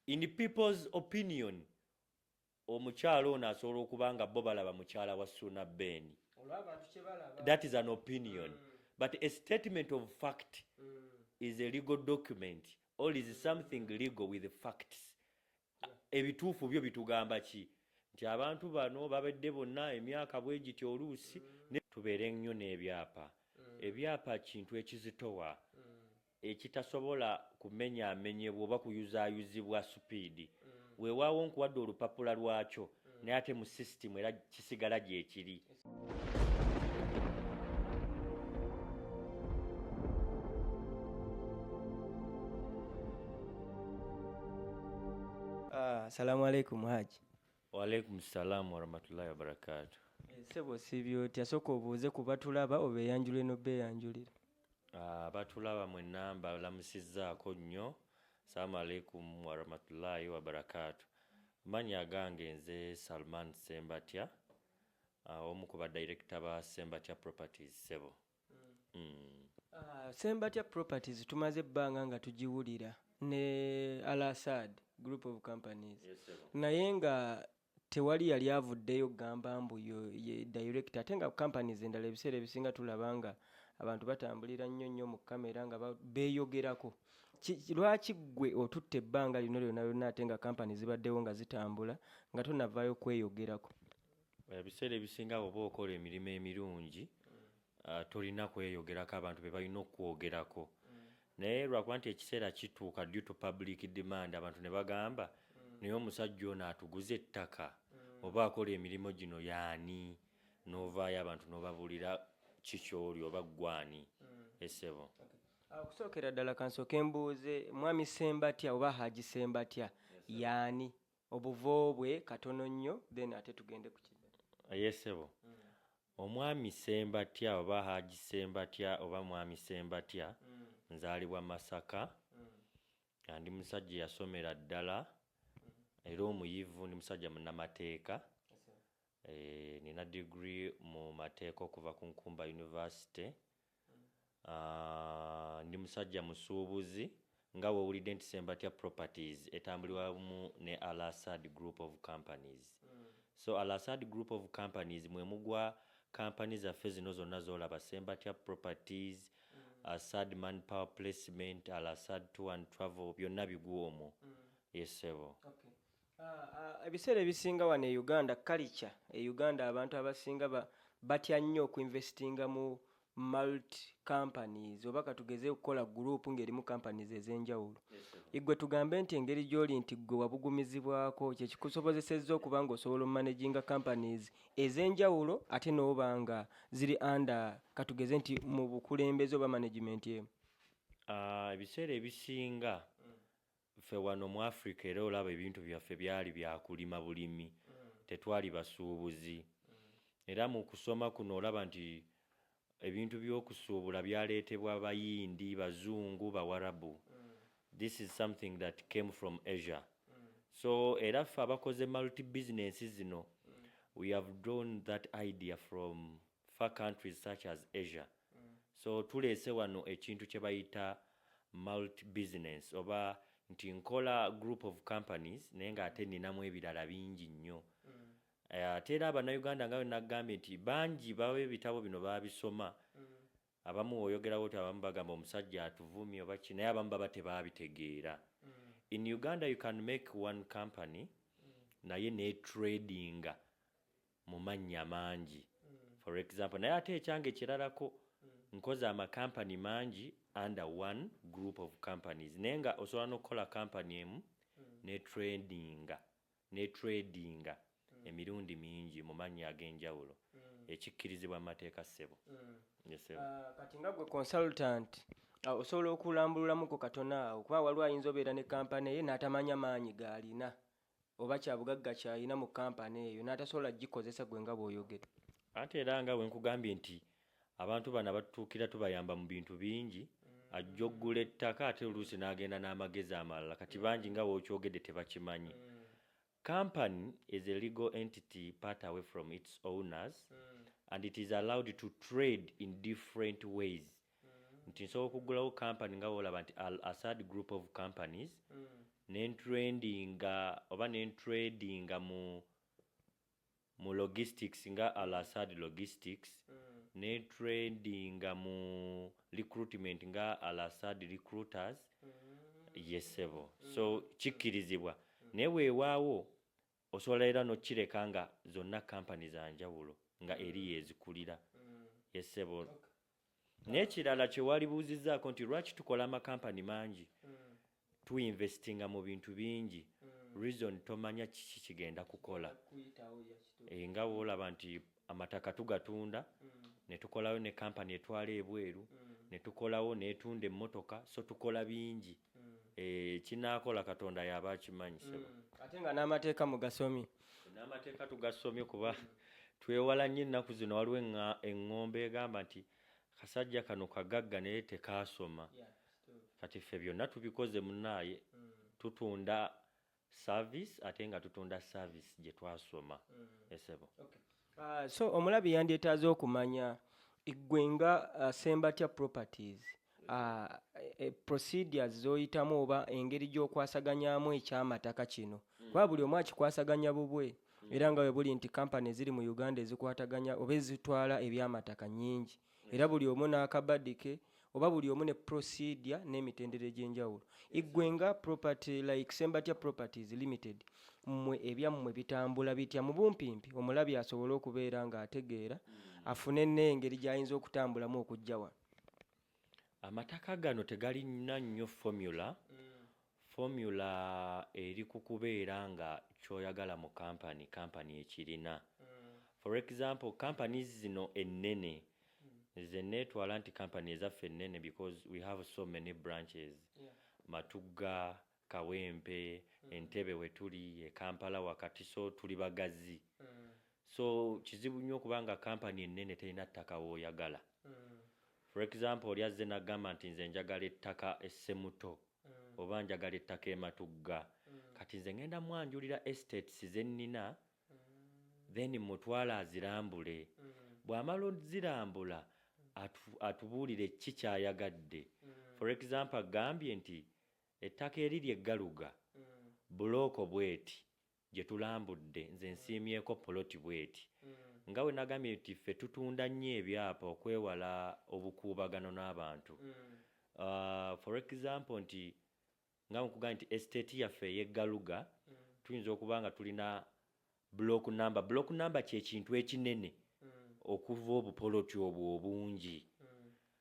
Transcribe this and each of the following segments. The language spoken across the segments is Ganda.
in people's opinion omukyalo ono asobola okuba nga bo balaba mukyala wa Suna Ben. That is an opinion. But a statement of fact is a legal document or is something legal with facts. Ebituufu byo bitugamba ki nti abantu bano babedde bonna emyaka bwe gityo oluusi tubeere nnyo n'ebyapa. Ebyapa kintu ekizitowa ekitasobola kumenyaamenyebwa oba kuyuzaayuzibwa supiidi. Weewaawo nkuwadde olupapula lwakyo naye ate mu sisitimu era kisigala gyekiri. Assalamu alaikum Haji. Wa alaikum salam wa rahmatullahi wa barakatuh. Sebo sibyo tyasooka obuuze ku batulaba obeeyanjule n'obeeyanjulira. Batulaba mwenna mbalamusizzaako nnyo. Assalamu alaikum wa rahmatullahi wa barakatuh. Manya gange nze Salman Sembatya, omu ku badirector ba Sembatya Properties Sebo. Sembatya Properties tumaze ebbanga nga tugiwulira ne Al-Assad Group of Companies. Yes, naye nga tewali yali avuddeyo gamba mbu ye director ate nga companies endala ebiseera ebisinga tulaba nga abantu batambulira nnyo mu kamera nga beeyogerako. Lwaki gwe otutte ebbanga lino lyonna ate nga companies zibaddewo nga zitambula nga tonavaayo kweyogerako? Ebiseera ebisinga oba okola emirimu emirungi tolina kweyogerako abantu be balina okwogerako. Naye lwakuba nti ekiseera kituuka due to public demand abantu ne bagamba naye omusajja ono atuguze ettaka oba akola emirimu gino yaani n'ovaayo abantu n'obabulira kikyoli oba gwani. Esebo okusookera ddala kansooke mbuuze mwami Sembatya oba Haji Sembatya yaani obuvo bwe katono nnyo then ate tugende ku kidda. Yesebo omwami Sembatya oba Haji Sembatya oba mwami Sembatya nzaalibwa Masaka. Ndi musajja yasomera ddala era omuyivu, ndi musajja munnamateeka. Nina degree mu mateeka okuva ku Nkumba University. Ndi musajja musuubuzi nga bw'owulidde nti Sembatya Properties etambulirwamu ne Al-Assad Group of Companies. So Al-Assad Group of Companies mwe mugwa companies zaffe zino zonna z'olaba: Sembatya Properties, Assad Manpower Placement, Al-Assad Tour and Travel, byonna bigwa omwo. Yesebo. Ebiseera ebisinga wano e Uganda culture Uganda abantu abasinga batya nnyo okuinvestinga mu multi companies oba katugeze okukola group ng'erimu companies ez'enjawulo. Igwe tugambe nti engeri gy'oli nti gwe wabugumizibwako kye kikusobozesezza okuba ng'osobola omanaginga companies ez'enjawulo ate n'oba nga ziri under katugeze nti mu bukulembeze oba management emu. Ebiseera ebisinga ffe wano mu Africa era olaba ebintu byaffe byali byakulima bulimi, tetwali basuubuzi. Era mu kusoma kuno olaba nti ebintu by'okusuubula byaleetebwa Bayindi, Bazungu, Bawarabu. This is something that came from Asia. So era ffe abakoze multi business zino we have drawn that idea from far countries such as Asia. So tuleese wano ekintu kye bayita multi business oba nti nkola group of companies naye ng'ate ninamu ebirala bingi nnyo. Ate era Abannayuganda nga bwe nagambye nti bangi baba ebitabo bino babisoma. Abamu oyogerawo ti abamu bagamba omusajja atuvumye oba ki, naye abamu baba tebabitegeera. In Uganda you can make one company naye ne tradinga mu mannya mangi. For example, naye ate ekyange kiralako nkoze amakampani mangi under one group of companies. Naye nga osobola n'okukola kampani emu ne tradinga emirundi mingi mu mannya ag'enjawulo ekikkirizibwa mu mateeka ssebo. Kati nga gwe consultant osobola okulambululamuko katona awo kuba waliwo ayinza obeera ne kampani ye n'atamanya maanyi gaalina oba kyabugagga kyalina mu kampani eyo n'atasobola gikozesa gwe nga bw'oyogera. Ate era nga bwe nkugambye nti abantu bano abatuukira tubayamba mu bintu bingi. Ajja oggula ettaka ate oluusi n'agenda n'amagezi amalala kati bangi nga bw'okyogedde tebakimanyi. Company is a legal entity part away from its owners and it is allowed to trade in different ways. Nti nsobola okuggulawo company nga bw'olaba nti Al-Assad Group of Companies nentrendinga oba nentradinga mu logistics nga Al-Assad Logistics, netradinga mu recruitment nga Al-Assad Recruiters. Yes sebo. So kikkirizibwa naye weewaawo osobola era n'okireka nga zonna kampani za njawulo nga eri yezikulira. Yes sebo. N'ekirala kye walibuuzizzaako nti lwaki tukola amakampani mangi tuinvestinga mu bintu bingi, reason tomanya kiki kigenda kukola. Nga woolaba nti amataka tugatunda ne tukolawo ne kampani etwala ebweru ne tukolawo n'etunda emmotoka, so tukola bingi. Kinaakola Katonda yaba akimanyi sebo. Ate nga n'amateeka mugasomye. N'amateeka tugasomye kuba twewala nnyo ennaku zino waliwo eŋŋombe egamba nti kasajja kano kagagga naye tekaasoma. Kati ffe byonna tubikoze munnaaye tutunda service ate nga tutunda service gye twasoma. Esebo. So omulabi yandyetaaze okumanya ggwe nga Ssembatya Properties procedures zoyitamu oba engeri gy'okwasaganyamu ekyamataka kino kuba buli omu akikwasaganya bubwe era nga we buli nti kampani eziri mu Uganda ezikwataganya oba ezitwala ebyamataka nnyingi era buli omu n'akabadike oba buli omu ne procedure n'emitendera egy'enjawulo. Ggwe nga property like Ssembatya Properties Limited mmwe ebyammwe bitambula bitya mu bumpimpi omulabi asobole okubeera ng'ategeera afune n'engeri gy'ayinza okutambulamu okujja wano? Amataka gano tegalina nnyo formula eri ku kubeera nga kyoyagala mu kampani ekirina. For example, companies zino ennene ze neetwala nti kampani ezaffe ennene because we have so many branches. Matugga, Kawempe, Entebbe we tuli, Kampala wakati, so tuli bagazi. So kizibu nnyo okubanga kampani ennene terina ttaka w'oyagala. For example, oli azze n'agamba nti nze njagala ettaka Essemuto oba njagala ettaka Matugga. Kati nze ngenda mwanjulira estates ze nnina then mutwala azirambule. Bw'amala ozirambula atubuulire ki kyayagadde. For example, agambye nti ettaka eriri eggaluga bulooko bweti gye tulambudde nze nsiimyeko poloti bweti. Nga we nagambye nti ffe tutunda nnyo ebyapa okwewala obukuubagano n'abantu. For example nti nga nkugambye nti estate yaffe ey'eggaluga tuyinza okuba nga tulina block number kye kintu ekinene okuva obupoloti obwo obungi.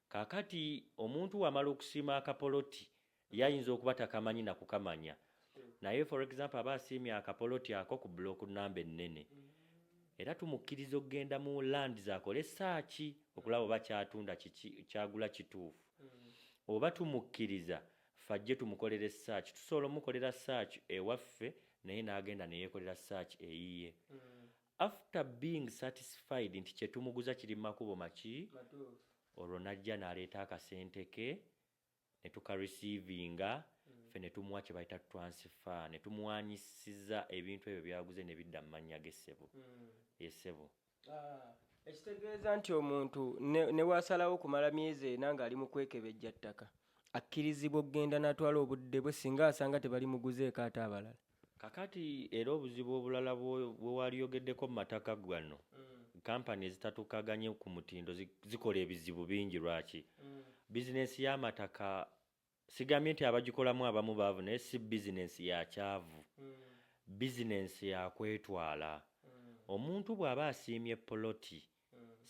Kaakati omuntu wamala okusiima akapoloti yayinza okuba takamanyi na kukamanya, naye for example aba asiimye akapoloti ako ku block number ennene era tumukkiriza okugenda mu land zakole saaki okulaba oba kyatunda kyagula kituufu, oba tumukkiriza fajje tumukolere search. Tusobola omukolera search ewaffe naye n'agenda neyekolera search eyiye. After being satisfied nti kye tumuguza kiri makubo maki, olwo najja n'aleeta akasente ke ne tukareceivinga ffe ne tumuwa kye bayita transfer, ne tumuwanyisiza ebintu ebyo byaguze ne bidda mu mannya g'essebo. Essebo. Ekitegeeza nti omuntu ne wasalawo kumala myezi ena ng'ali mu kwekebejja ttaka akkirizibwa okugenda n'atwala obudde bwe singa asanga tebali muguzeeko ate abalala. Kakati era obuzibu obulala bwe waliyogeddeko mu mataka gano, kampani ezitatukaganye ku mutindo zikola ebizibu bingi. Lwaki? Bizinesi y'amataka sigambye nti abagikolamu abamu baavu, naye si bizinesi ya kyavu, bizinesi ya kwetwala. Omuntu bw'aba asiimye poloti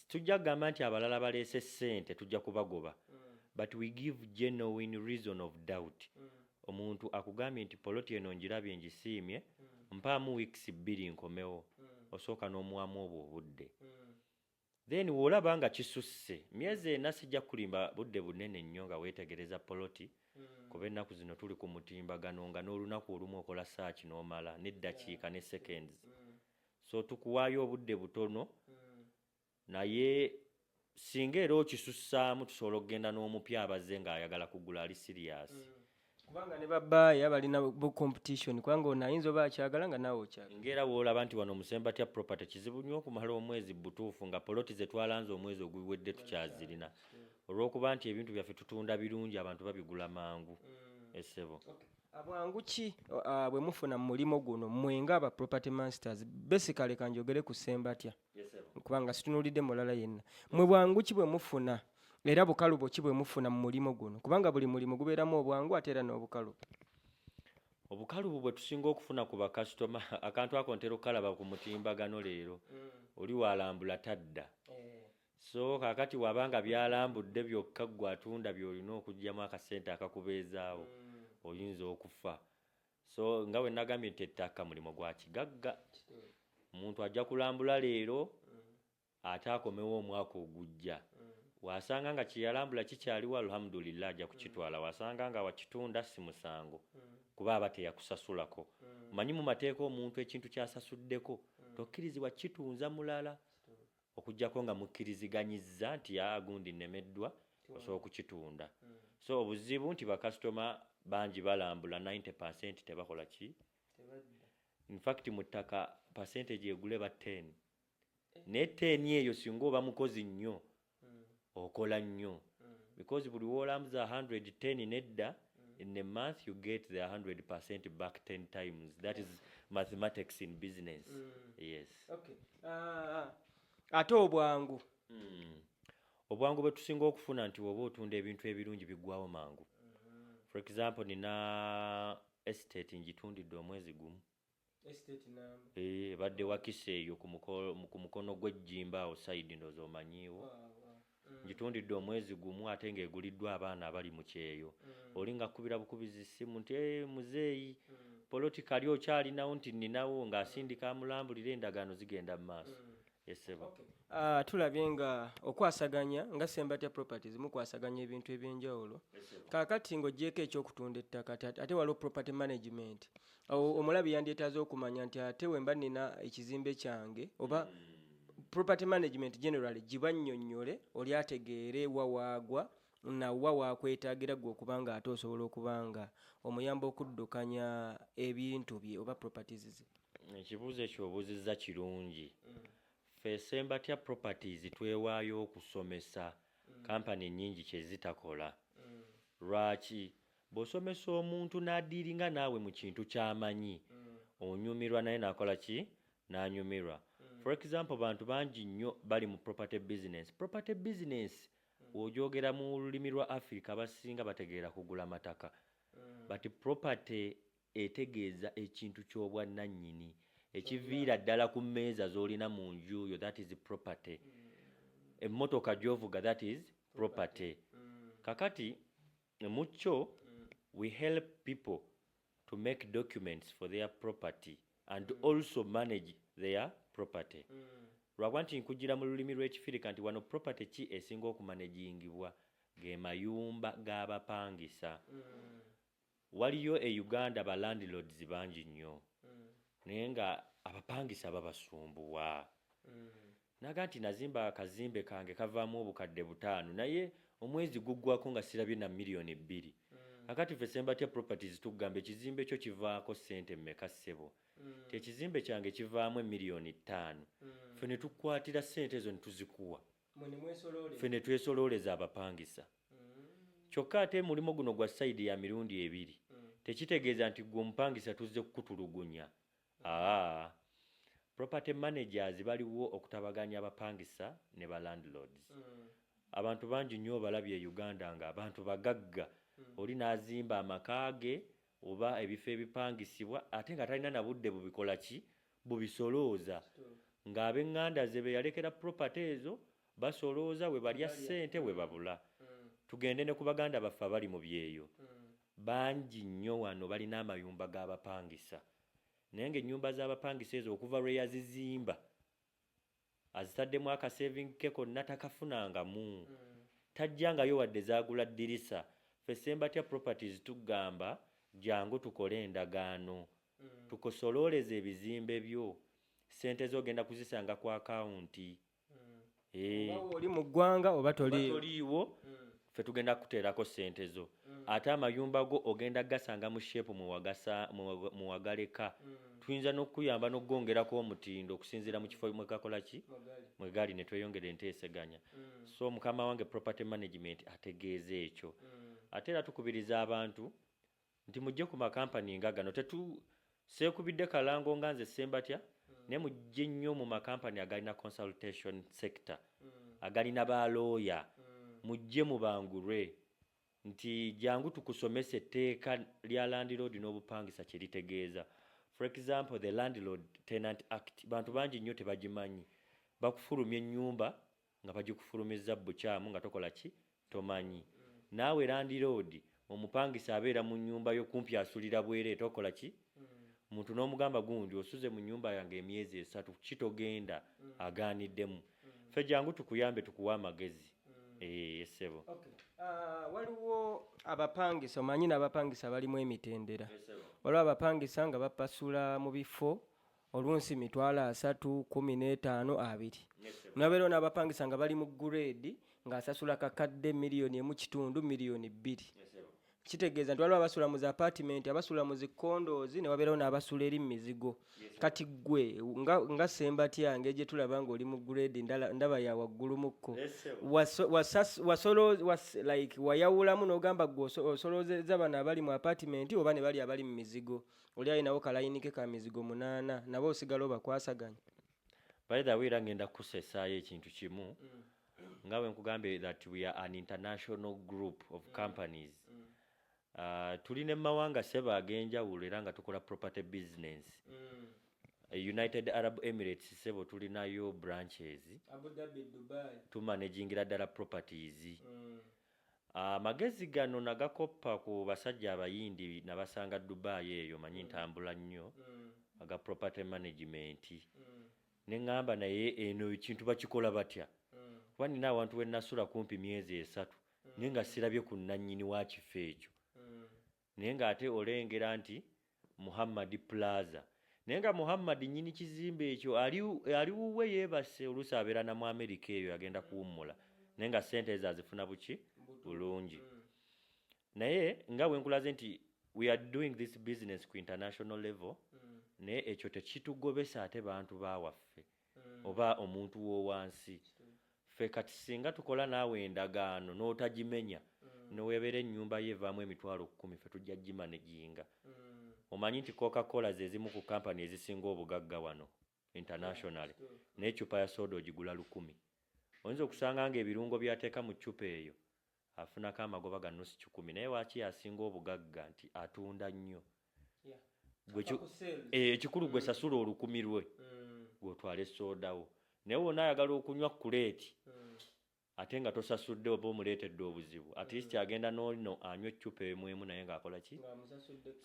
tujja kugamba nti abalala baleese ssente tujja kubagoba, but we give genuine reason of doubt. Omuntu akugambye nti poloti eno njirabye njisiimye, mpaamu weeks 2 nkomewo, osooka n'omuwamu obwo obudde. Then w'olaba nga kisusse myezi ena sijja kulimba budde bunene nnyo nga weetegereza poloti, kuba ennaku zino tuli ku mutimbagano nga n'olunaku olumu okola search n'omala n'eddakiika ne seconds. So tukuwaayo obudde butono, naye singa era okisussaamu tusobola okugenda n'omupya abazze ng'ayagala kugula ali serious. Kubanga ne babbaaya balina bu competition kubanga ono ayinza oba akyagala nga naawe okyagala. Ng'era w'olaba nti wano mu Ssembatya Property kizibu nnyo okumala omwezi butuufu nga poloti ze twalanze omwezi oguwedde tukyazirina, olw'okuba nti ebintu byaffe tutunda birungi abantu babigula mangu. Essebo. Bwangu ki bwe mufuna mu mulimo guno mmwe nga aba property masters basically kanjogere ku Ssembatya kubanga situnuulidde mulala yenna mmwe bwangu ki bwe mufuna era bukalubo ki bwe mufuna mu mulimo guno kubanga buli mulimu gubeeramu obwangu ate era n'obukalubo. Obukalubu bwe tusinga okufuna ku bakasitoma akantu ako ntera okalaba ku mutimbagano leero oli walambula tadda so kakati wabanga byalambudde byokka ggwe atunda byolina okugyamu akasente akakubeezaawo oyinza okufa so nga bwe nagambye nti ettaka mulimo gwa kigagga omuntu ajja kulambula leero ate akomewo omwaka ogujja wasanga nga kyeyalambula kikyaliwo alhamdulillah ajja kukitwala wasanga nga wakitunda si musango kuba aba teyakusasulako manyi mu mateeka omuntu ekintu kyasasuddeko tokkirizibwa kitunza mulala okujjako nga mukkiriziganyizza nti gundi nnemeddwa osobola okukitunda so obuzibu nti bakasitoma bangi balambula 90% tebakola ki in fact mu ttaka percentage egule ba 10 ne 10 eyo singa oba mukozi nnyo okola nnyo because buli wolambuza 110 nedda in a month you get the 100% back 10 times. That is mathematics in business. Yes. Okay. Ate obwangu. Obwangu bwe tusinga okufuna nti oba otunda ebintu ebirungi biggwawo mangu. For example nina estate njitundidde omwezi gumu. Estate namba. Badde wakise eyo ku mukono gw'ejjimba awo side ndozo omanyiwo. Njitundidde omwezi gumu ate ng'eguliddwa abaana abali mu kyeyo olinga kubira bukubizi simu nti muzeeyi politikali okyalinawo nti nninawo ng'asindika amulambulira endagaano zigenda mu maaso yesebo. Tulabye nga okwasaganya nga Ssembatya Properties mukwasaganya ebintu ebyenjawulo kaakati ng'oggyeko ekyokutunda ettaka ate waliwo property management omulabi yandyetaaze okumanya nti ate wemba nina ekizimbe kyange oba property management generally gibannyonnyole oli ategeere wawaagwa nawa waakwetaagira gwe okubanga ate osobola okubanga omuyamba okuddukanya ebintu bye oba properties ze. Ekibuuzo ekyo obuuzizza kirungi. Ffe Ssembatya Properties twewaayo okusomesa kampani nnyingi kye zitakola. Lwaki? Bw'osomesa omuntu n'addiringa naawe mu kintu ky'amanyi onyumirwa naye n'akola ki? N'anyumirwa. For example bantu bangi nnyo bali mu property business. Property business wojogera mu lulimi lwa Africa abasinga bategeera kugula mataka. But property etegeeza ekintu ky'obwannannyini ekiviira ddala ku mmeeza z'olina mu nju yo, that is property. Emmotoka gy'ovuga, that is property. Kakati mu kyo we help people to make documents for their property and also manage their property. Lwakwa nti nkugira mu lulimi lw'Ekifirika nti wano property ki esinga okumanagingibwa ge mayumba g'abapangisa. Waliyo e Uganda ba landlords bangi nnyo naye nga abapangisa babasumbuwa. Naga nti nazimba akazimbe kange kavaamu obukadde 5 naye omwezi guggwako nga sirabye na miliyoni 2. Akati ffe Ssembatya Properties tugamba ekizimbe kyo kivaako ssente mmeka ssebo. Ekizimbe kyange kivaamu miliyoni 5. Ffe ne tukwatira ssente ezo ne tuzikuwa. Ffe ne twesolooleza abapangisa. Kyokka ate mulimo guno gwa side ya mirundi 2. Tekitegeeza nti gwe omupangisa tuzze kukutulugunya. Property managers baliwo okutabaganya abapangisa ne ba landlords. Abantu bangi nnyo balabye e Uganda nga abantu bagagga. Oli n'azimba amaka ge oba ebifo ebipangisibwa ate nga talina na budde bubikola ki? Bubisolooza. Ng'ab'eŋŋanda ze be yalekera property ezo basolooza we balya ssente we babula. Tugende ne ku baganda baffe abali mu byeyo. Bangi nnyo wano balina amayumba g'abapangisa. Naye ng'ennyumba z'abapangisa ezo okuva lwe yazizimba azitaddemu akasaving ke konna takafunangamu. Tajjangayo wadde zaagula ddirisa. Ffe Ssembatya Properties tugamba jangu tukole endagaano. Tukosolooleze ebizimbe byo. Ssente z'ogenda kuzisanga ku akawunti. Oli mu ggwanga oba toliiwo ffe tugenda kuteerako ssente zo. Ate amayumba go ogenda gasanga mu sheepu mu wagaleka. Tuyinza n'okuyamba n'okgongerako omutindo okusinziira mu kifo mwe gakola ki? Mwe gali ne tweyongera enteeseganya. So mukama wange property management ategeeza ekyo. Ate era tukubiriza abantu nti mujje ku makampani nga gano seekubidde kalango nga nze Ssembatya naye mujje nnyo mu makampani agalina consultation sector agalina balooya mujje mubangulwe nti jangu tukusomesa etteeka lya landlord n'obupangisa kye litegeeza. For example, the Landlord Tenant Act bantu bangi nnyo tebagimanyi, bakufulumya ennyumba nga bagikufulumizza bukyamu nga tokola ki tomanyi. Naawe landlord omupangisa abeera mu nnyumba yo kumpi asulira bwere tokola ki muntu n'omugamba gundi osuze mu nnyumba yange emyezi 3 kitogenda agaaniddemu. Ffe jangu tukuyambe tukuwa amagezi. Ssebo. Okay. Waliwo abapangisa omanyi n'abapangisa balimu emitendera. Waliwo abapangisa nga bapasula mu bifo olunsi $3,000, 15, 20. Nabeera n'abapangisa nga bali mu grade ng'asasula kakadde $1.5 million, $1 million. Kitegeeza nti waliwo abasula mu apartment, abasula mu condos, ne wabeerawo n'abasula eri mizigo. Kati gwe nga Ssembatya yange gye tulaba ng'oli mu grade ndaba ya waggulu mukko. Like wayawulamu n'ogamba gwe osoloozezza bano abali mu apartment oba ne bali abali mu mizigo. Oli ayinawo kalayini ke ka mizigo 8 nabo osigala obakwasaganya. By the way, ngenda kukusesaayo ekintu kimu nga bwe nkugambe that we are an international group of companies. Tulina emawanga seba ag'enjawulo era nga tukola property business. United Arab Emirates sebo tulinayo branches. Abu Dhabi, Dubai. Tumanagingira ddala properties. Amagezi gano nagakoppa ku basajja abayindi nabasanga Dubai eyo manyi ntambula nnyo aga property management. Neŋŋamba naye eno ekintu bakikola batya. Kuba nina awantu we nasula kumpi myezi 3 naye nga sirabye ku nannyini wa kifo ekyo. Naye ng'ate olengera nti Muhammad Plaza. Naye nga Muhammad nnyini kizimbe ekyo ali wuwe yeebase oluusi abeera na mu Amerika eyo agenda kuwummula. Naye nga ssente ezo azifuna buki bulungi. Naye nga bwe nkulaze nti we are doing this business ku international level. Naye ekyo tekitugobesa ate bantu bawaffe oba omuntu w'owansi. Ffe kati singa tukola naawe endagaano n'otagimenya noweebera ennyumba ye evaamu $10,000 ffe tujja gimaneginga. Omanyi nti Coca-Cola ze zimu ku kampani ezisinga obugagga wano internationally. N'eccupa ya soda ogigula 1,000. Oyinza okusanga ng'ebirungo by'ateeka mu ccupa eyo afunako amagoba ga nnusu 10 naye waaki asinga obugagga nti atunda nnyo. Ekikulu gwe sasula 1,000 lwe gw'otwala esooda wo. Naye wonna ayagala okunywa kuleeti ate nga tosasudde oba omuleetedde obuzibu. At least agenda n'olino anywa eccupa emu naye ng'akola ki?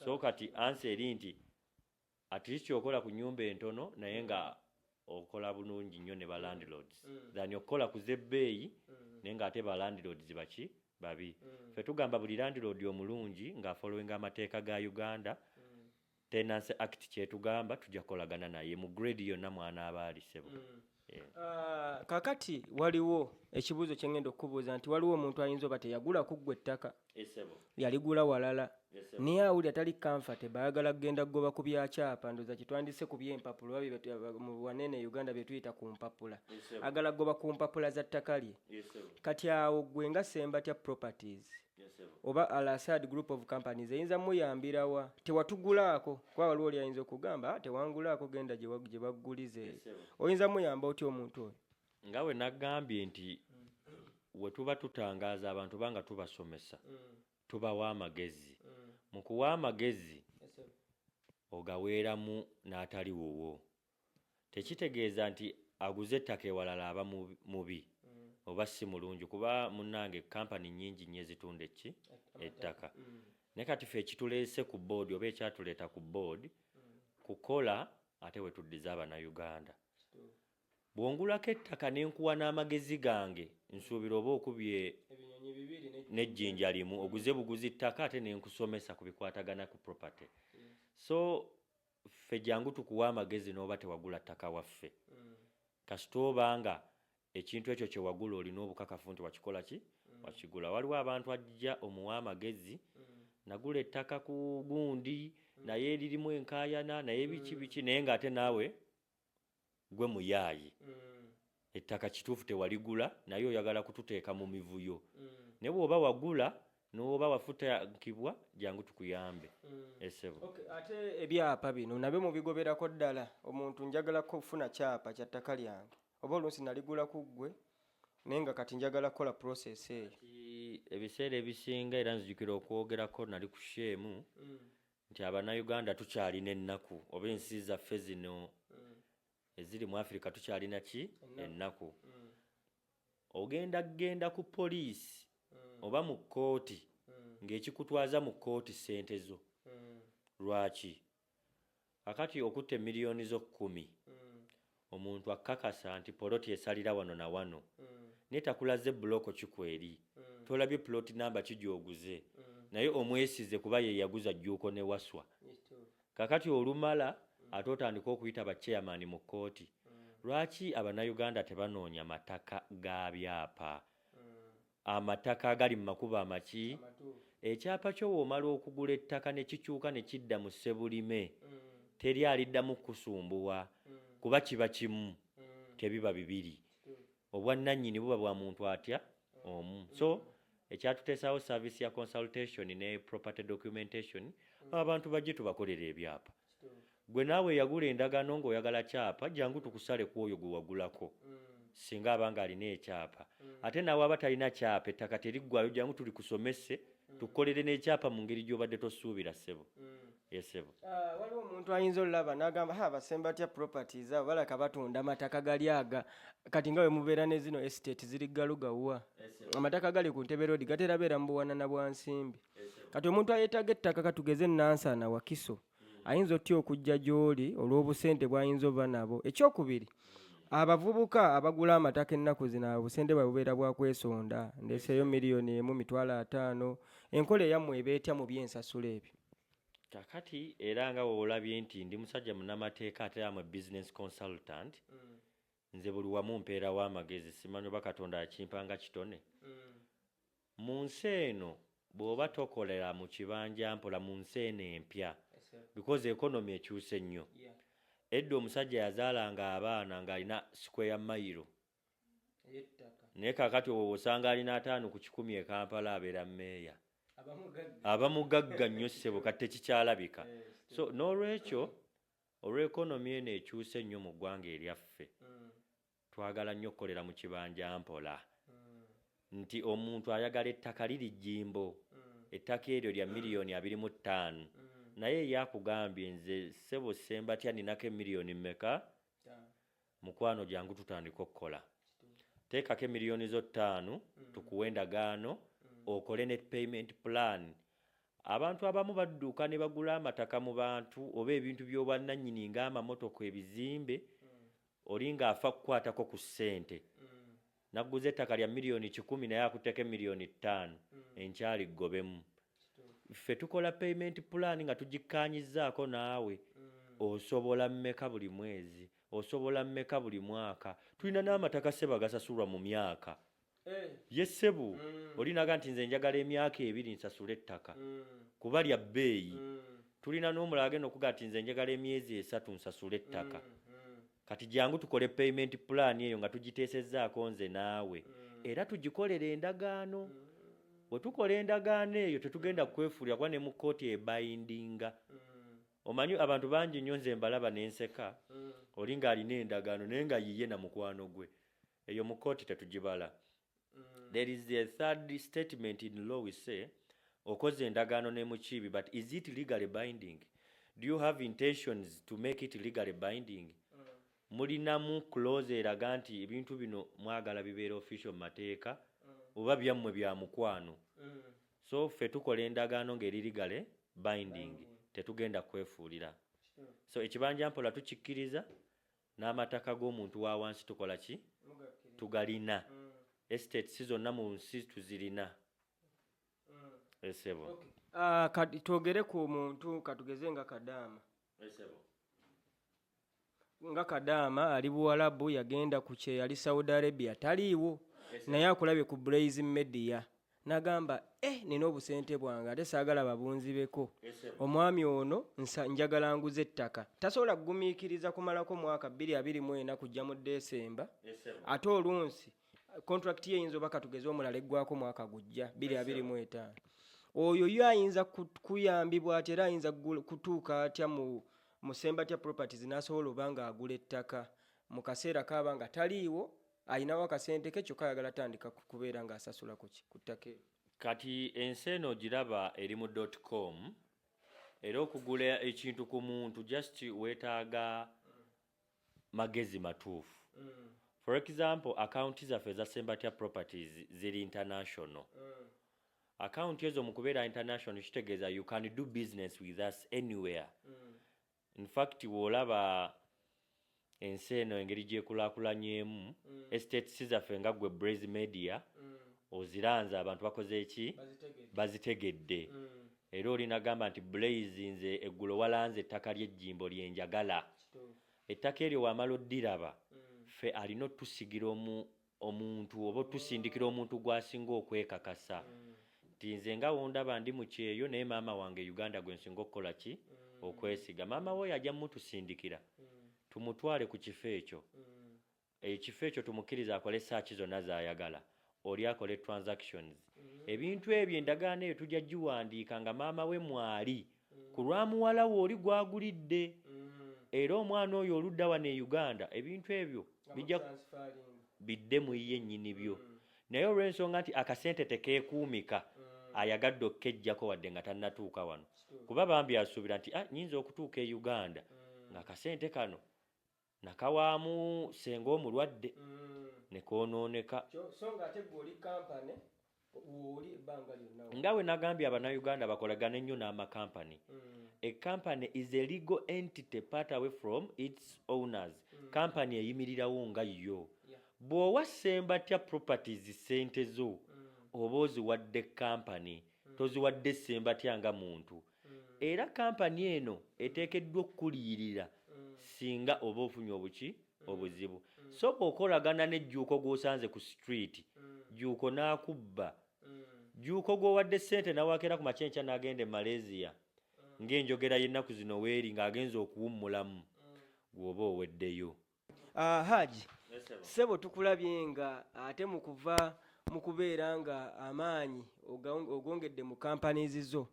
So kati ansi eri nti at least okola ku nnyumba entono naye nga okola bulungi nnyo ne ba landlords. Then okola ku zebbeeyi naye ng'ate ba landlords baki babi. Ffe tugamba buli landlord omulungi ng'afollowinga amateeka ga Uganda Tenancy Act kyetugamba tujja kukolagana naye mu grade yonna mwana abaali ssebo. Kakati waliwo ekibuuzo kye ngenda okubuuza nti waliwo omuntu ayinza oba teyagula kuggwa ettaka yaligula walala naye awulira tali comfortable ayagala kugenda kugoba ku byakyapa ndoza kitwandise ku by'empapula mu wanene Uganda bye tuyita ku mpapula agala kugoba ku mpapula za ttaka lye. Kati awo gwe nga Ssembatya Properties oba Al Asad Group of Companies eyinza muyambirawa tewatugulaako kuba waliwo oli ayinza okugamba tewangulaako genda gye baggulize oyinza muyamba otya omuntu oyo? Nga we nagambye nti we tuba tutangaaza abantu banga tubasomesa tubawa amagezi mu kuwa amagezi ogaweeramu n'atali wowo. Tekitegeeza nti aguze ettaka ewalala aba mubi oba si mulungi kuba munnange kampani nnyingi nnyo ezitunda ettaka. Naye kati ffe ekituleese ku board oba ekyatuleeta ku board kukola ate we tuddiza Abannayuganda. Bw'ongulako ettaka n'enkuwa n'amagezi gange nsuubira oba okubye n'ejjinja limu oguze buguzi ttaka ate n'enkusomesa ku bikwatagana ku property. So ffe jangu tukuwa amagezi n'oba tewagula ttaka waffe. Kasita obanga ekintu ekyo kye wagula olina obukakafu nti wakikola ki? Wakigula. Waliwo abantu ajja omuwa amagezi nagula ettaka ku gundi naye eririmu enkaayana naye biki naye ng'ate naawe gwe muyaayi. Ettaka kituufu tewaligula naye oyagala kututeeka mu mivuyo. Ne bw'oba wagula n'oba wafutankibwa jangu tukuyambe. Ssebo. Okay, ate ebyapa bino nabyo mubigoberako ddala. Omuntu njagala kufuna kyapa kya ttaka lyange oba oluusi naligula ku ggwe naye nga kati njagala kukola process eyo. Ebiseera ebisinga era nzijukira okwogerako nali ku sheemu nti Abannayuganda tukyalina ennaku oba ensi zaffe zino eziri mu Africa tukyalina ki ennaku. Ogenda ku poliisi oba mu kkooti ng'ekikutwaza mu kkooti ssente zo. Lwaki? Akati okutte miliyoni zo 10 omuntu akakasa nti poloti esalira wano na wano naye takulaze buloko kikweri tolabye plot number kijyoguze naye omwesize kuba ye yaguza jjuuko ne waswa. Kakati olumala ate otandika okuyita ba chairman mu kkooti. Lwaki Abannayuganda tebanoonya mataka ga byapa? Amataka agali mu makubo amaki? Ekyapa kyo w'omala okugula ettaka ne kikyuka ne kidda mu Ssebulime teri aliddamu kusumbuwa kuba kiba kimu tebiba bibiri. Obwannannyini buba bwa muntu atya omu. So ekyatuteesawo service ya consultation ne property documentation abantu bajje tubakolera ebyapa. Gwe naawe yagula endagaano ng'oyagala kyapa jangu tukusale ku oyo gwe wagulako singa abanga alina ekyapa. Ate naawe aba talina kyapa ettaka teriggwayo jangu tulikusomese tukolere n'ekyapa mu ngeri gy'obadde tosuubira ssebo. Yes ssebo. Waliwo omuntu ayinza olaba n'agamba basembatya properties abo balaka batunda amataka gali aga kati nga bwe mubeera ne zino estate ziri galugawa. Amataka gali ku Ntebe Road gatera beera mu buwanana bwa nsimbi. Kati omuntu ayeetaga ettaka katugeze Nansana Wakiso ayinza otya okujja gy'oli olw'obusente bw'ayinza oba nabo. Ekyokubiri abavubuka abagula amataka ennaku zino obusente bwe bubeera bwa kwesonda ndeeseeyo miliyoni 1.5. Enkola eyammwe eba etya mu by'ensasula ebyo? Kakati era nga olabye nti ndi musajja munnamateeka ate amwe business consultant. Nze buli wamu mpeerawo amagezi simanyi oba Katonda akimpanga kitone. Mu nsi eno bw'oba tokolera mu kibanja mpola mu nsi eno empya because economy ekyuse nnyo. Edda omusajja yazaalanga abaana ng'alina square mile naye kakati osanga alina 5 ku 10 e Kampala abeera mmeeya. Abamugagga nnyo ssebo kati tekikyalabika. So n'olwekyo olw'ekonomi eno ekyuse nnyo mu ggwanga eryaffe twagala nnyo okukolera mu kibanja mpola nti omuntu ayagala ettaka liri jjimbo ettaka eryo lya miliyoni 25 naye yakugambye nze ssebo sembatya ninako miliyoni mmeka mukwano jangu tutandika okukola. Teekako miliyoni zo 5 tukuwe endagaano okole ne payment plan. Abantu abamu badduka ne bagula amataka mu bantu oba ebintu by'obwannannyini ng'amamotoka ebizimbe olinga afa kukwatako ku ssente. Naguze ettaka lya miliyoni 10 naye akutteko miliyoni 5 enkyali ggobemu. Ffe tukola payment plan nga tugikkaanyizzaako naawe osobola mmeka buli mwezi osobola mmeka buli mwaka. Tulina n'amataka ssebo gasasulwa mu myaka. Yes ssebo olinaga nti nze njagala emyaka 2 nsasula ettaka kuba lya bbeeyi. Tulina n'omulala agenda okuga nti nze njagala emyezi 3 nsasula ettaka. Kati jangu tukole payment plan eyo nga tugiteesezzaako nze naawe era tugikolera endagaano. Bwe tukola endagaano eyo tetugenda kwefuulira kuba ne mu kkooti ebayindinga. Omanyi abantu bangi nnyo nze mbalaba n'enseka olinga alina endagaano naye nga yiye na mukwano gwe. Eyo mu kkooti tetugibala. There is a third statement in law we say okoze endagaano ne mukiibi but is it legally binding? Do you have intentions to make it legally binding? Mulinamu clause eraga nti ebintu bino mwagala bibeera official mu mateeka oba byammwe bya mukwano. So ffe tukola endagaano ng'eri legally binding tetugenda kwefuulira. So ekibanja mpola tukikkiriza n'amataka g'omuntu wa wansi tukola ki? Tugalina. Estates zonna mu nsi tuzirina. Esebo. Kati twogere ku muntu katugeze nga Kadaama. Esebo. Nga Kadaama ali Buwarabu yagenda ku kye yali Saudi Arabia taliiwo naye akulabye ku Blaze Media nagamba nina obusente bwange ate saagala babunzibeko. Omwami ono njagala nguze ettaka tasobola kugumiikiriza kumalako mwaka 2024 kujja mu Desemba ate olunsi contract ye eyinza oba katugeze omulala eggwako mwaka gujja 2025. oyo yo ayinza kuyambibwa ate era ayinza kutuuka atya mu Sembatya Properties n'asobola oba nga agula ettaka mu kaseera kaba nga taliiwo ayinawo akasente ke kyokka ayagala tandika kubeera ng'asasula ku ttaka eryo. Kati ensi eno giraba eri mu .com era okugula ekintu ku muntu just weetaaga magezi matuufu. For example, akaunti zaffe za Sembatya Properties ziri international. Akaunti ezo mu kubeera international kitegeeza you can do business with us anywhere. In fact bw'olaba ensi eno engeri gyekulaakulanyemu estates zaffe nga gwe Blaze Media oziranze abantu bakoze eki bazitegedde. Era olinagamba nti Blaze nze eggulo walanze ettaka ly'ejjimbo lyenjagala. Ettaka eryo wamala oddiraba ffe alina otusigira omuntu oba otusindikira omuntu gw'asinga okwekakasa nti nze nga wondaba ndi mu kyeyo naye maama wange Uganda gwe nsinga okukola ki okwesiga. Maama we yajja mutusindikira tumutwale ku kifo ekyo. Ekifo ekyo tumukkiriza akole search zonna z'ayagala oli akole transactions. Ebintu ebyo endagaano eyo tujja giwandiika nga maama we mwali ku lwa muwala we oli gwagulidde. Era omwana oyo oludda wano e Uganda ebintu ebyo bijja bidde mu ye nnyini byo. Naye olw'ensonga nti akasente tekeekuumika ayagadde okkejjako wadde nga tannatuuka wano. Kuba bambi asuubira nti nnyinza okutuuka e Uganda ng'akasente kano nakawaamu senga omulwadde ne koonooneka. Nga we nagambye Abannayuganda bakolagana ennyo n'amakampani. A company is a legal entity part away from its owners. Company eyimirirawo nga yo. Bw'owa Sembatya Properties ssente zo oba oziwadde company toziwadde Sembatya nga muntu. Era company eno eteekeddwa okkuliyirira singa oba ofunye obuzibu. So bw'okolagana n'ejjuuko gw'osanze ku street jjuuko n'akubba jjuuko gw'owadde ssente n'awaakera ku makyenkya n'agenda e Malaysia ng'enjogera y'ennaku zino weeri ng'agenza okuwummulamu gw'oba oweddeyo. Haji ssebo tukulabye nga ate mu kuva mu kubeera nga amaanyi ogongedde mu kampanizi zo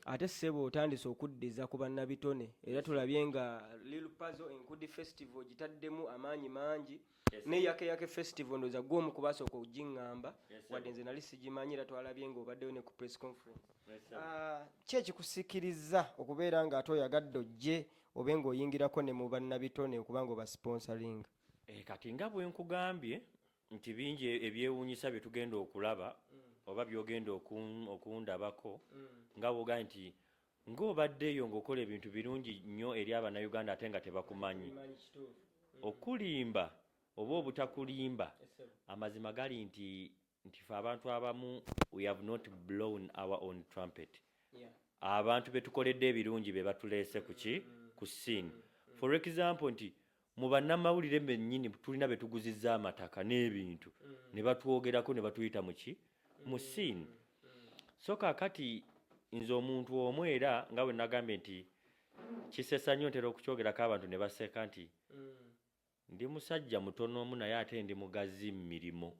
ate ssebo otandise okuddiza ku bannabitone era tulabye nga Lil Puzzle Enkudi Festival gitaddemu amaanyi mangi ne Yake Festival ndoza gw'omu kubasooka okugiŋŋamba wadde nze nali sigimanyi era twalabye nga obaddeyo ne ku press conference. Ki ekikusikiriza okubeera nga ate oyagadde ojje obe ng'oyingirako ne mu bannabitone okuba nga obasponsoring? Kati nga bwe nkugambye nti bingi ebyewuunyisa bye tugenda okulaba oba byogenda okundabako nga bw'ogambye nti ng'obaddeeyo ng'okola ebintu birungi nnyo eri Abannayuganda ate nga tebakumanyi. Okulimba oba obutakulimba amazima gali nti ffe abantu abamu we have not blown our own trumpet. Abantu be tukoledde ebirungi be batuleese ku scene. For example nti mu bannamawulire bennyini tulina be tuguzizza amataka n'ebintu ne batwogerako ne batuyita mu scene. So kaakati nze omuntu omu era nga bwe nagambye nti kisesa nnyo ntera okukyogerako abantu ne baseka nti ndi musajja mutono omu naye ate ndi mugazi mu mirimo.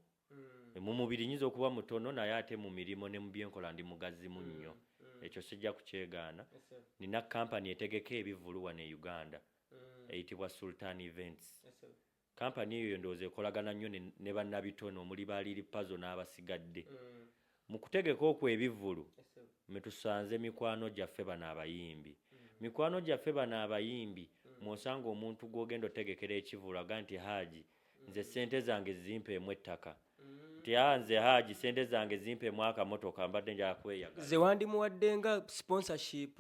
Mu mubiri nyinza okuba mutono naye ate mu mirimo ne mu byenkola ndi mugazimu nnyo. Ekyo sijja kukyegaana. Nina kampani etegeka ebivulu wano e Uganda eyitibwa Sultan Events. Kampani eyo ndowooza ekolagana nnyo ne bannabitono omuli ba Lil Puzzle n'abasigadde. Mu kutegeka okwo ebivulu mwe tusanze mikwano gyaffe bano abayimbi. Mikwano gyaffe bano abayimbi mw'osanga omuntu gw'ogenda otegekera ekivulu aga nti Haji nze ssente zange zimpeemu ettaka. Nti nze Haji ssente zange zimpeemu akamotoka mbadde njala kweyagala. Ze wandimuwadde nga sponsorship.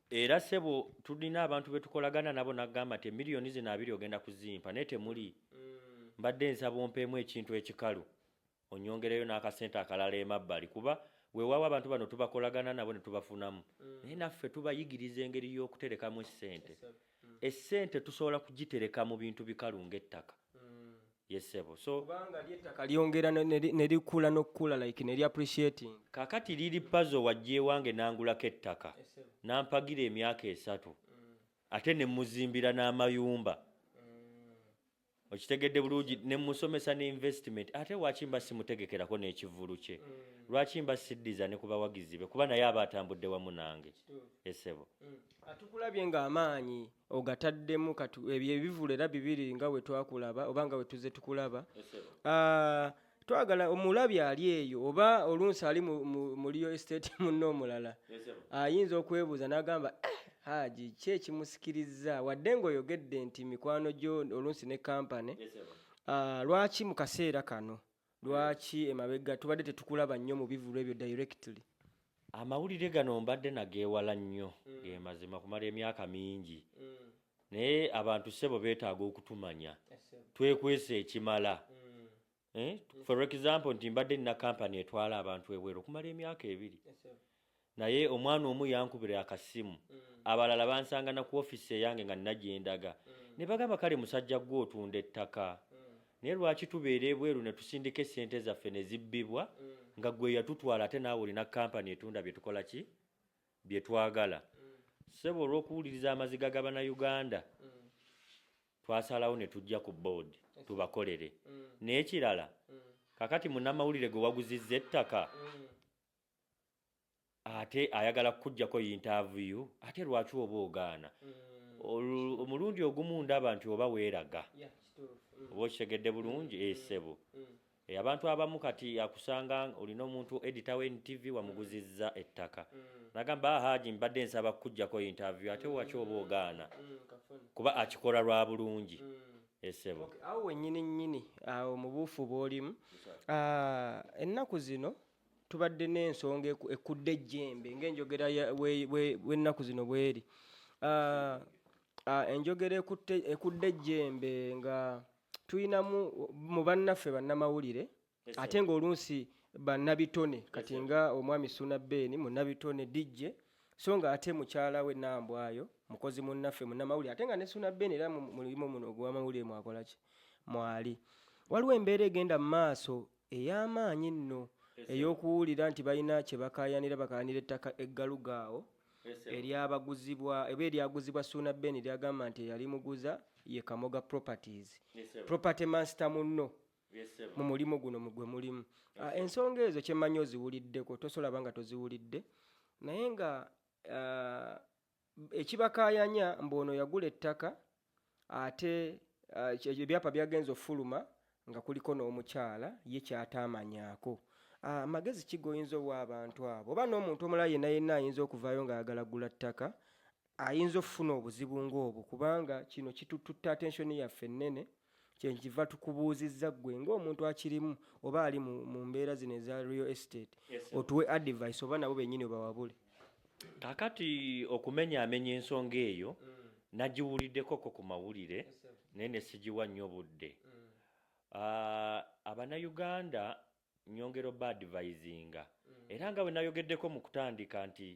Era ssebo tulina abantu be tukolagana nabo nagamba nti miliyoni zino 2 ogenda kuzimpa naye temuli. Mbadde nsaba ompeemu ekintu ekikalu onyongereyo n'akasente akalala emabbali kuba weewaawo abantu bano tubakolagana nabo ne tubafunamu. Naye naffe tubayigiriza engeri y'okuterekamu essente. Essente tusobola kugitereka mu bintu bikalu ng'ettaka. Yesebo. So kubanga ly'ettaka lyongera ne likula n'okukula like ne appreciating. Kaakati Lil Puzzle wajje wange nangulako ettaka. Nampagira emyaka 3. Ate ne muzimbira n'amayumba. okitegedde bulungi ne musomesa ne investment ate wakimba simutegekerako n'ekivulu kye lwaki mba siddiza ne ku bawagizi be kuba naye aba atambudde wamu nange esebo atukulabye ng'amaanyi ogataddemu ebyo ebivulu era bibiri nga bwe twakulaba oba nga bwe tuzze tukulaba twagala omulabi ali eyo oba oluusi ali mu Real Estate munno omulala ayinza okwebuuza n'agamba Haji ki ekimusikiriza wadde ng'oyogedde nti mikwano gyo oluusi ne kampani lwaki mu kaseera kano lwaki emabega tubadde tetukulaba nnyo mu bivulu ebyo directly amawulire gano mbadde nageewala nnyo ge mazima kumala emyaka mingi naye abantu ssebo beetaaga okutumanya twekwesa ekimala for example nti mbadde nina kampani etwala abantu ebweru okumala emyaka 2 naye omwana omu yankubira akasimu abalala bansanga na ku office eyange nga nagyendaga ne bagamba kale musajja gwe otunda ettaka naye lwaki tubeera ebweru ne tusindika essente zaffe ne zibbibwa nga gwe yatutwala ate naawe olina kampani etunda bye tukola ki bye twagala ssebo olw'okuwuliriza amaziga g'Abannayuganda twasalawo ne tujja ku board tubakolere n'ekirala kakati munnamawulire gwe waguzizza ettaka ate ayagala kujjako interview ate lwaki oba ogaana omulundi ogumu ndaba nti oba weeraga oba okitegedde bulungi ssebo abantu abamu kati akusanga olina omuntu editor we NTV wamuguzizza ettaka nagamba Haji mbadde nsaba kujjako interview ate waki oba ogaana kuba akikola lwa bulungi ssebo awo wennyini awo mu buufu bw'olimu ennaku zino tubadde n'ensonga ekudde ejjembe ng'enjogera w'ennaku zino bweri enjogera ekudde ejjembe nga tuyinamu mu bannaffe bannamawulire ate ng'oluusi bannabitone kati nga omwami Suna Beni munnabitone DJ so nga ate mukyala we Nambwayo mukozi munnaffe munnamawulire ate nga ne Suna Beni era mulimu muno ogw'amawulire mwakola ki mwali waliwo embeera egenda mu maaso ey'amaanyi nno ey'okuwulira nti balina kye bakayanira ettaka eggalugaawo eryaguzibwa Suna Beni lyagamba nti yali muguza ye Kamoga Properties property master munno mu mulimu guno gwe mulimu ensonga ezo kyemmanyi oziwuliddeko tosolaba nga toziwulidde naye nga ekibakayanya mbono yagula ettaka ate ebyapa byagenza ofuluma nga kuliko n'omukyala ye kyatamanyaako amagezi kigoyinza owa abantu abo oba n'omuntu omulala yenna ayinza okuvaayo ng'ayagala gula ttaka ayinza okufuna obuzibu ng'obwo kubanga kino kitutta attention yaffe ennene kyenkiva tukubuuzizza ggwe ng'omuntu akirimu oba ali mu mbeera zino eza Real Estate otuwe advice oba nabo bennyini obawabule kakati okumenyaamenya ensonga eyo nagiwuliddekoko ku mawulire naye ne sigiwa nnyo budde Abannayuganda nyongero badvisinga era nga bwe nayogeddeko mu kutandika nti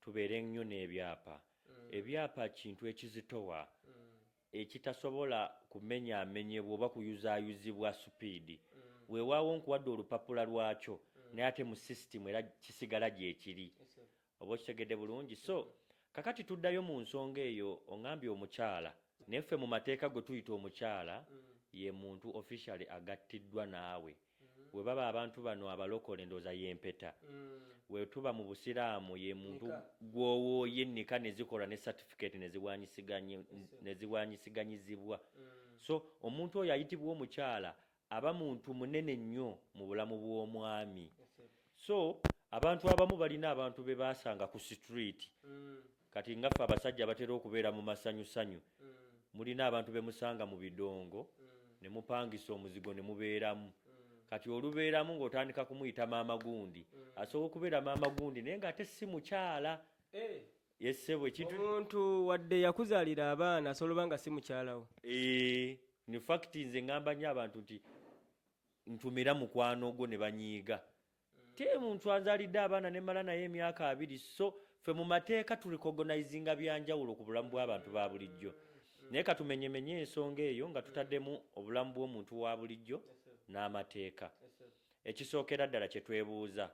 tubeere nnyo n'ebyapa ebyapa kintu ekizitowa ekitasobola kumenyaamenyebwa oba kuyuzaayuzibwa supiidi weewaawo nkuwadde olupapula lwakyo naye ate mu sisitimu era kisigala gyekiri oba okitegedde bulungi so kakati tuddayo mu nsonga eyo oŋambye omukyala naye ffe mu mateeka gwe tuyita omukyala ye muntu officially agattiddwa naawe we baba abantu bano abalokole ndooza y'empeta we tuba mu busiraamu ye muntu gw'owooye ennika ne zikola ne certificate ne ziwanyisiganyizibwa so omuntu oyo ayitibwa omukyala aba muntu munene nnyo mu bulamu bw'omwami so abantu abamu balina abantu be baasanga ku street kati nga ffe abasajja batera okubeera mu masanyusanyu mulina abantu be musanga mu bidongo ne mupangisa omuzigo ne mubeeramu kati olubeeramu ng'otandika kumuyita maama gundi asobola okubeera maama gundi naye ng'ate si mukyala yessebo ekintu omuntu wadde yakuzaalira abaana asobola nga si mukyalawo in fact nze ŋŋamba nnyo abantu nti ntumira mukwano ogwo ne banyiiga te muntu azaalidde abaana ne mala naye emyaka 2 so ffe mu mateeka tulikogonizinga byanjawulo ku bulamu bw'abantu ba bulijjo naye katumenyemenye ensonga eyo nga tutaddemu obulamu bw'omuntu wa bulijjo n'amateeka ekisookera ddala kye twebuuza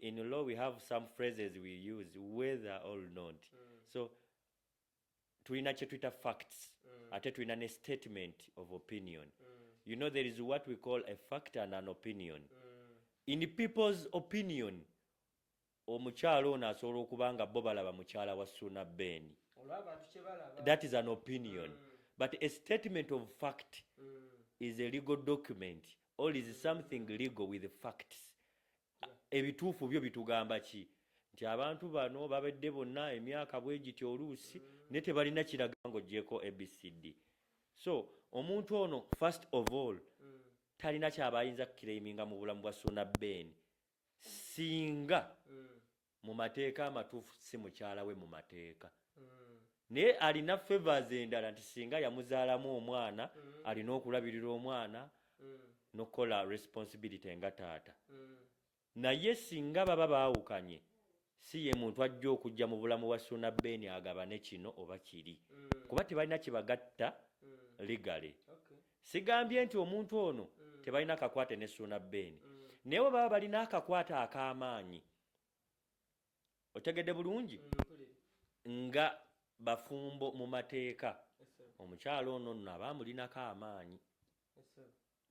in law we have some phrases we use whether or not so tulina kye tuyita facts ate tulina ne statement of opinion. You know, there is what we call a fact and an opinion. In people's opinion, omukyala ono asobola okuba nga bo balaba mukyala wa Suna Ben. That is an opinion. But a statement of fact is a legal document or is something legal with facts. Ebituufu byo bitugamba ki? Nti abantu bano babedde bonna emyaka bwe giti oluusi ne tebalina kiraga ng'oggyeko ABCD. So omuntu ono first of all talina kyabayinza kukireiminga mu bulamu bwa Suna Ben singa mu mateeka amatuufu si mukyala we mu mateeka. Naye alina favors endala nti singa yamuzaalamu omwana alina okulabirira omwana n'okukola responsibility nga taata. Naye singa baba baawukanye si ye muntu ajja okujja mu bulamu bwa Suna Ben agabane kino oba kiri kuba tebalina kibagatta legally. Sigambye nti omuntu ono tebalina akakwate ne Suna Ben naye baba balina akakwate ak'amaanyi. Otegedde bulungi nga bafumbo mu mateeka omukyala ono nno abaamulinako amaanyi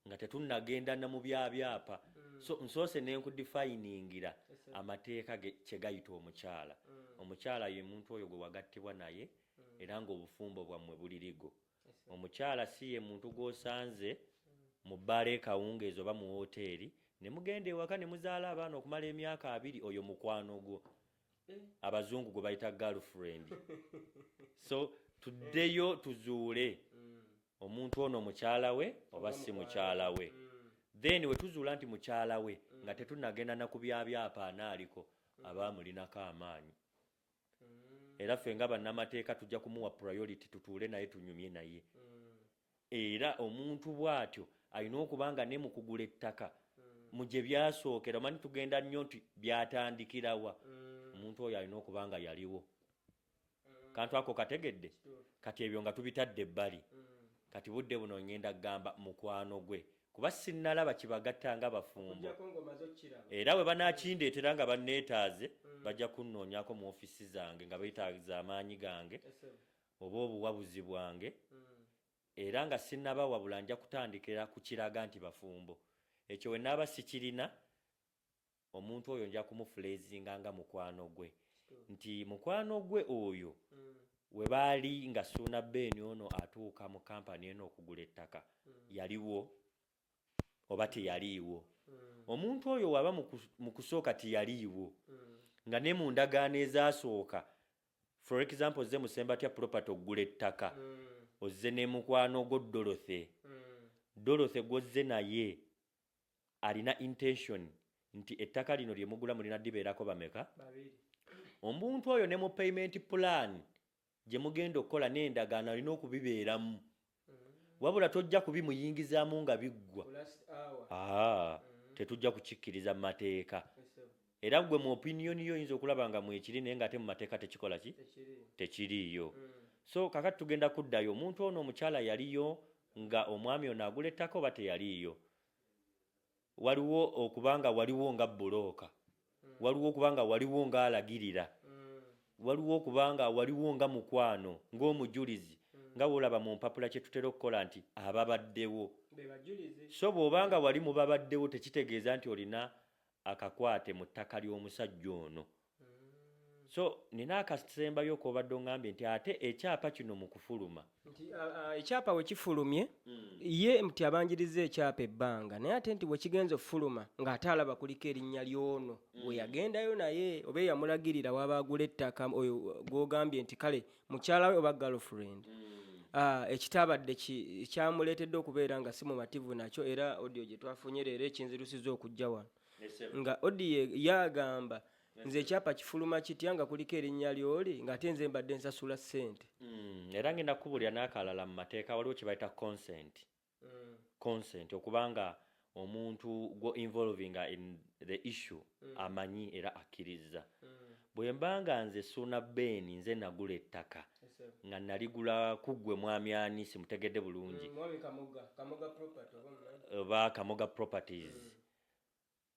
nga tetunnagenda na mu byabyapa. So nsoose n'enkudifayiningira amateeka kye gayita omukyala. Omukyala ye muntu oyo gwe wagattibwa naye era ng'obufumbo bwammwe buli ligo. Omukyala si ye muntu gw'osanze mu bbaala ekawungeezi oba mu woteeri ne mugenda ewaka ne muzaala abaana okumala emyaka 2 oyo mukwano gwo. Abazungu gwe bayita girlfriend. So tuddeyo tuzuule omuntu ono mukyala we oba si mukyala we. Then we tuzuula nti mukyala we nga tetunnagenda na ku byabyapa anaaliko abaamulinako amaanyi. Era ffe nga bannamateeka tujja kumuwa priority tutuule naye tunyumye naye. Era omuntu bw'atyo alina okuba nga ne mu kugula ettaka mu gye byasookera manyi tugenda nnyo nti byatandikirawa. Omuntu oyo alina okuba nga yaliwo. Kantu ako kategedde kati ebyo nga tubitadde ebbali. Kati budde buno ngenda kugamba mukwano gwe kuba sinnalaba kibagatta nga bafumbo. Era bwe banaakindeetera nga banneetaaze bajja kunnoonyako mu ofisi zange nga beetaagiza amaanyi gange oba obuwabuzi bwange. Era nga sinnaba wabula nja kutandikira ku kiraga nti bafumbo. Ekyo we naaba sikirina omuntu oyo nja kumufuleezinga nga mukwano gwe nti mukwano gwe oyo we baali nga Suna Ben ono atuuka mu kampani eno okugula ettaka yaliwo oba teyaliiwo. Omuntu oyo waba mu kusooka teyaliiwo nga ne mu ndagaano ezaasooka for example ozze Musembatya property okugula ettaka ozze ne mukwano gwo Dorothy gw'ozze naye alina intention nti ettaka lino lye mugula mulina dibeerako bameka? Omuntu oyo ne mu payment plan gye mugenda okukola n'endagaano alina okubibeeramu. Wabula tojja kubimuyingizaamu nga biggwa. Tetujja kukikkiriza mu mateeka. Era gwe mu opinion yo oyinza okulaba nga mwekiri naye nga ate mu mateeka tekikola ki? Tekiriiyo. So kakati tugenda kuddayo omuntu ono omukyala yaliyo nga omwami ono agula ettaka oba teyaliiyo. Waliwo okubanga waliwo nga bulooka. Waliwo okubanga waliwo nga alagirira. Waliwo okubanga waliwo nga mukwano ng'omujulizi nga wolaba mu mpapula kye tutera okukola nti ababaddewo. So bw'obanga wali mu babaddewo tekitegeeza nti olina akakwate mu ttaka ly'omusajja ono. So nina akasembayo okobadde ngambye nti ate ekyapa kino mu kufuluma. Ekyapa we kifulumye ye nti abanjiriza ekyapa ebbanga naye ate nti bwe kigenza okufuluma ng'ate alaba kuliko erinnya ly'ono we yagendayo naye oba yamulagirira waba agula ettaka oyo gw'ogambye nti kale mukyala we oba girlfriend. Ekitabadde kyamuleetedde okubeera nga si mumativu nakyo era audio gye twafunye leero ekinzirusiza okujja wano nga audio yagamba nze ekyapa kifuluma kitya nga kuliko erinnya ly'oli ng'ate nze mbadde nsasula ssente. Era ngenda kubulya n'akalala mu mateeka waliwo kye bayita consent okubanga omuntu gwo involvinga in the issue amanyi era akkiriza. Bwe mbanga nze Suna Ben nze nagula ettaka nga naligula kuggwe mwami ani simutegedde bulungi oba Kamoga Properties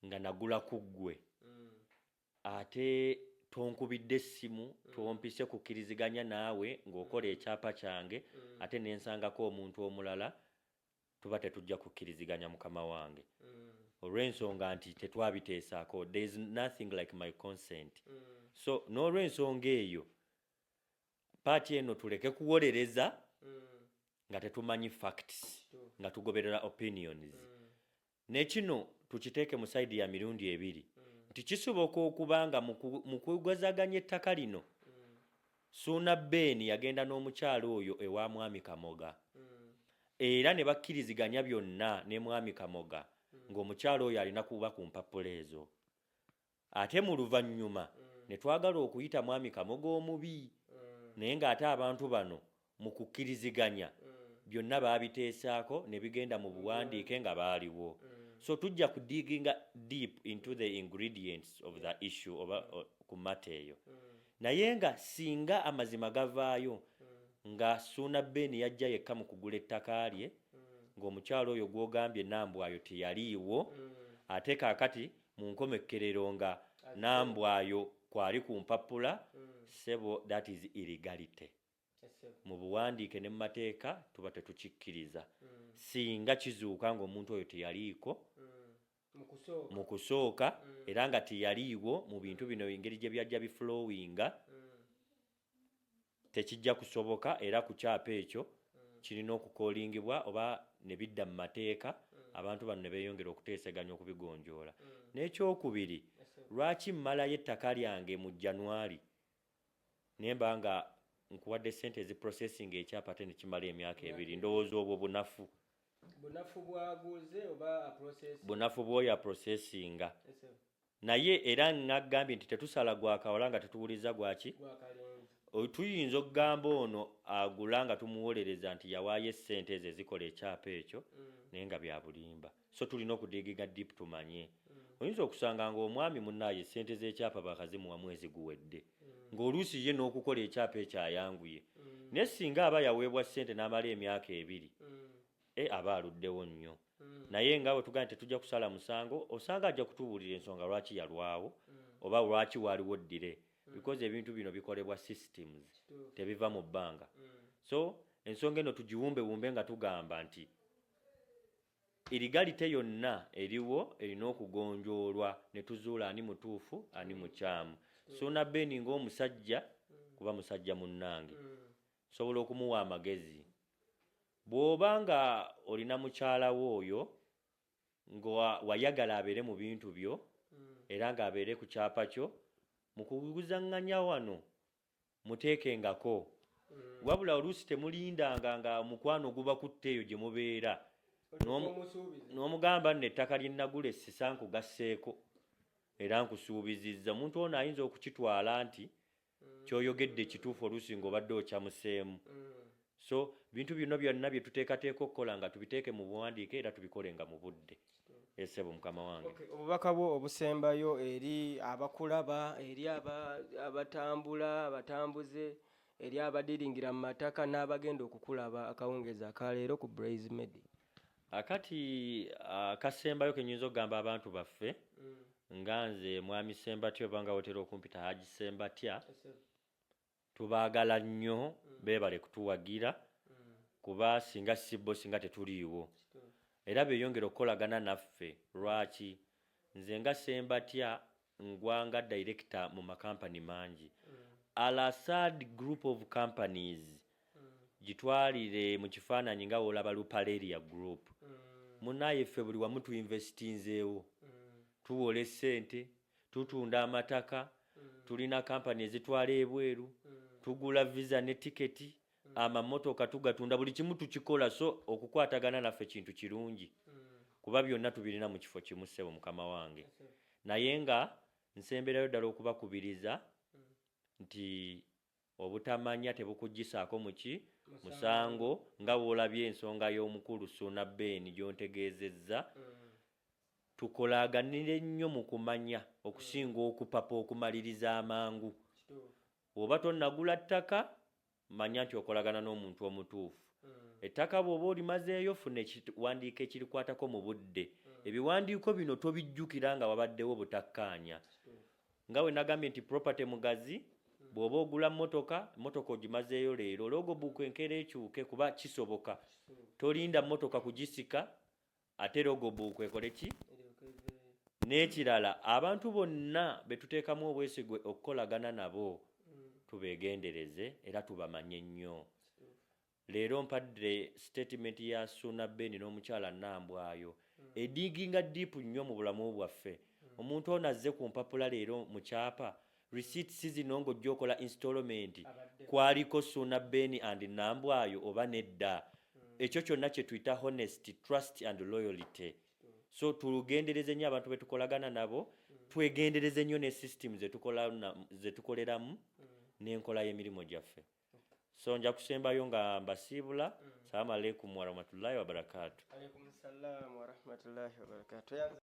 nga nagula kuggwe ate tonkubidde essimu tompise kukkiriziganya naawe ng'okola ekyapa kyange ate nensangako omuntu omulala tuba tetujja kukkiriziganya mukama wange olw'ensonga nti tetwabiteesaako. There is nothing like my consent. So n'olw'ensonga eyo paati eno tuleke kuwolereza nga tetumanyi facts nga tugoberera opinions. Nekino tukiteeke mu saidi ya mirundi ebiri nti kisoboka okuba nga mu kugwazaganya ettaka lino Suuna Ben yagenda n'omukyalo oyo ewa Mwami Kamoga era ne bakkiriziganya byonna ne Mwami Kamoga ng'omukyalo oyo alina kuba ku mpapula ezo. Ate mu luvannyuma ne twagala okuyita Mwami Kamoga omubi naye ng'ate abantu bano mu kukkiriziganya byonna baabiteesaako ne bigenda mu buwandiike nga baaliwo. So tujja kudiginga deep into the ingredients of the issue oba ku matter eyo. Naye nga singa amazima gavaayo nga Suuna Ben yajja yekka mu kugula ettaka lye ng'omukyalo oyo gw'ogambye Nambwayo teyaliiwo ate kaakati mu nkomekkerero nga Nambwayo kwali ku mpapula sebo, that is illegality. Mu buwandiike ne mu mateeka tuba tetukikkiriza singa kizuuka ng'omuntu oyo teyaliiko mu kusooka era nga teyaliiwo mu bintu bino engeri gye byajja biflowinga tekijja kusoboka era ku kyapa ekyo kirina okukoolingibwa oba ne bidda mu mateeka abantu bano ne beeyongera okuteeseganya okubigonjoola. N'ekyokubiri, lwaki mmalayo ettaka lyange mu January naye mba nga nkuwadde ssente eziprocessing ekyapa ate ne kimala emyaka ebiri? Ndowooza obwo bunafu bwaguze oba bunafu bw'oyo aprocessinga. Naye era ngagambye nti tetusala gwakawala nga tetuwuliza gwaki tuyinza okugamba ono agula nga tumuwolereza nti yawaayo essente ezo ezikola ekyapa ekyo naye nga bya bulimba. So tulina okudigiga deep tumanye. Oyinza okusanga ng'omwami munnaaye essente z'ekyapa bakazimuwa mwezi guwedde ng'oluusi ye n'okukola ekyapa ekyo ayanguye, naye singa aba yaweebwa ssente n'amala emyaka ebiri aba aluddewo nnyo. Naye nga bwe tugamba tetujja kusala musango, osanga ajja kutubuulira ensonga lwaki yalwawo oba lwaki waaliwo ddire, because ebintu bino bikolebwa systems tebiva mu bbanga. So ensonga eno tugiwumbewumbe nga tugamba nti illegality yonna eriwo erina okugonjoolwa ne tuzuula ani mutuufu ani mukyamu. Suuna Ben ng'omusajja kuba musajja munnange sobola okumuwa amagezi. Bw'oba nga olina mukyalawo oyo nga wayagala abeere mu bintu byo era ng'abeere ku kyapa kyo, mu kuguzaŋŋanya wano muteekengako, wabula oluusi temulindanga nga omukwano guba kutta eyo gye mubeera n'omugamba nno ettaka lye nnagula essisa nkugasseeko era nkusuubizizza. Omuntu ono ayinza okukitwala nti kyoyogedde kituufu oluusi ng'obadde okyamuseemu. So bintu bino byonna bye tuteekateeka okukola nga tubiteeke mu buwandiike era tubikolenga mu budde. Esebo mukama wange. Obubaka bwo obusembayo eri abakulaba, eri abatambula abatambuze, eri abadiringira mu mataka n'abagenda okukulaba akawungeezi akaleero ku Blaze Media. Akati akasembayo kenyinza okugamba abantu baffe nga nze Mwami Sembatya oba nga wotera okumpita Haji Sembatya, tubaagala nnyo, beebale kutuwagira kuba singa sibbo singa tetuliiwo era beeyongera okukolagana naffe. Lwaki? Nze nga Sembatya ngwanga director mu makampani mangi. Al Asad group of companies gitwalire mu kifaananyi nga olaba Lupaleria group. Munaaye ffe buli wamu tuinvestinzeewo, tuwola essente, tutunda amataka, tulina kampani ezitwala ebweru, tugula visa ne tiketi, amamotoka tugatunda, buli kimu tukikola. So okukwatagana naffe kintu kirungi kuba byonna tubirina mu kifo kimu ssebo mukama wange. Naye nga nsemberayo ddala okubakubiriza nti obutamanya tebukuggisaako muki musango, nga bw'olabye ensonga y'omukulu Suuna Ben gy'ontegeezezza. Tukolaganire nnyo mu kumanya okusinga okupapa okumaliriza amangu. Oba tonnagula ttaka manya nti okolagana n'omuntu omutuufu. Ettaka bw'oba olimazeeyo funa ekiwandiiko ekirikwatako mu budde. Ebiwandiiko bino tobijjukira nga wabaddewo butakkaanya. nga we nagambye nti property mugazi bw'oba ogula motoka ogimazeeyo leero olwogo buuku enkeera ekyuke kuba kisoboka tolinda motoka kugisika ate logo buuku ekole ki n'ekirala abantu bonna betuteekamu obwesigwe okukolagana nabo tubeegendereze era tubamanye nnyo leero mpadde statement ya Suna Ben n'omukyala Nambwayo ediginga deep nnyo mu bulamu bwaffe omuntu ono azze ku mpapula leero mu kyapa receipts zino ng'ojja okola installment kwaliko Suna Ben and Nambwayo oba nedda ekyo kyonna kye tuyita honesty trust and loyalty so tulugendereze nnyo abantu betukolagana nabo twegendereze nnyo ne system zetukoleramu n'enkola y'emirimu gyaffe so nja kusembayo nga mbasiibula salamu alaikum warahmatullahi wabarakatuh. Alaikum salaam warahmatullahi wabarakatuh.